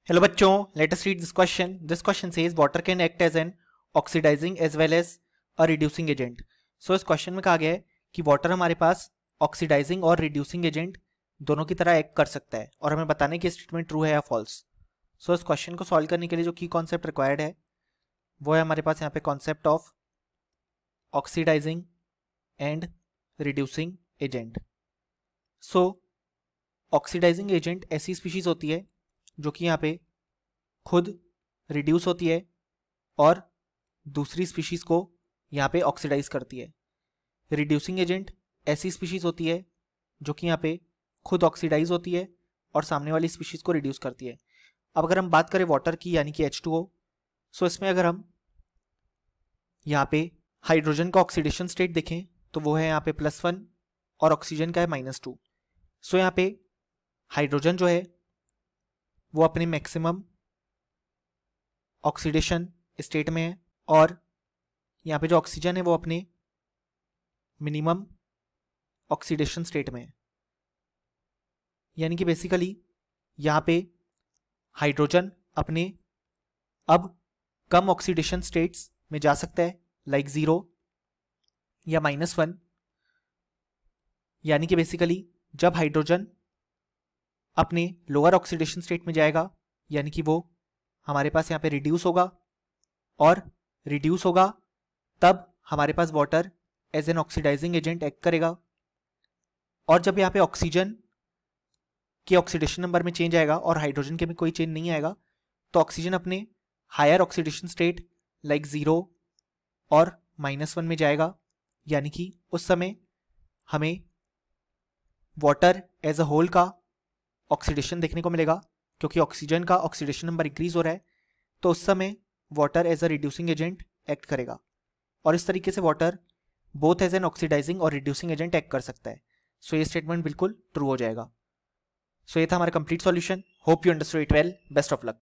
Hello बच्चों, let us read this question. This question says water can act as an oxidizing as well as a reducing agent. So इस question में कहा गया है कि water हमारे पास ऑक्सीडाइजिंग और रिड्यूसिंग एजेंट दोनों की तरह एक्ट कर सकता है और हमें बताने की स्टेटमेंट ट्रू है या फॉल्स. सो इस क्वेश्चन को सॉल्व करने के लिए जो की कॉन्सेप्ट रिक्वायर्ड है वो है हमारे पास यहाँ पे concept of oxidising and reducing agent. So oxidising agent ऐसी स्पीशीज होती है जो कि यहाँ पे खुद रिड्यूस होती है और दूसरी स्पीशीज को यहाँ पे ऑक्सीडाइज करती है. रिड्यूसिंग एजेंट ऐसी स्पीशीज होती है जो कि यहाँ पे खुद ऑक्सीडाइज होती है और सामने वाली स्पीशीज को रिड्यूस करती है. अब अगर हम बात करें वाटर की यानी कि H2O, सो इसमें अगर हम यहाँ पे हाइड्रोजन का ऑक्सीडेशन स्टेट देखें तो वो है यहाँ पे +1 और ऑक्सीजन का है -2. सो यहाँ पे हाइड्रोजन जो है वो अपने मैक्सिमम ऑक्सीडेशन स्टेट में है और यहाँ पे जो ऑक्सीजन है वो अपने मिनिमम ऑक्सीडेशन स्टेट में है. यानी कि बेसिकली यहाँ पे हाइड्रोजन अपने अब कम ऑक्सीडेशन स्टेट्स में जा सकता है लाइक 0 या -1. यानी कि बेसिकली जब हाइड्रोजन अपने लोअर ऑक्सीडेशन स्टेट में जाएगा यानी कि वो हमारे पास यहाँ पे रिड्यूस होगा और रिड्यूस होगा तब हमारे पास water as an oxidising agent act करेगा. और जब यहाँ पे ऑक्सीजन के ऑक्सीडेशन नंबर में चेंज आएगा और हाइड्रोजन के में कोई चेंज नहीं आएगा तो ऑक्सीजन अपने हायर ऑक्सीडेशन स्टेट लाइक 0 और -1 में जाएगा. यानी कि उस समय हमें वाटर एज अ होल का ऑक्सीडेशन देखने को मिलेगा क्योंकि ऑक्सीजन का ऑक्सीडेशन नंबर इंक्रीज हो रहा है. तो उस समय water as a reducing agent act करेगा और इस तरीके से water both as an oxidising और रिड्यूसिंग एजेंट एक्ट कर सकता है. सो ये स्टेटमेंट बिल्कुल ट्रू हो जाएगा. सो ये था हमारा complete solution. Hope you understood it well. Best of luck.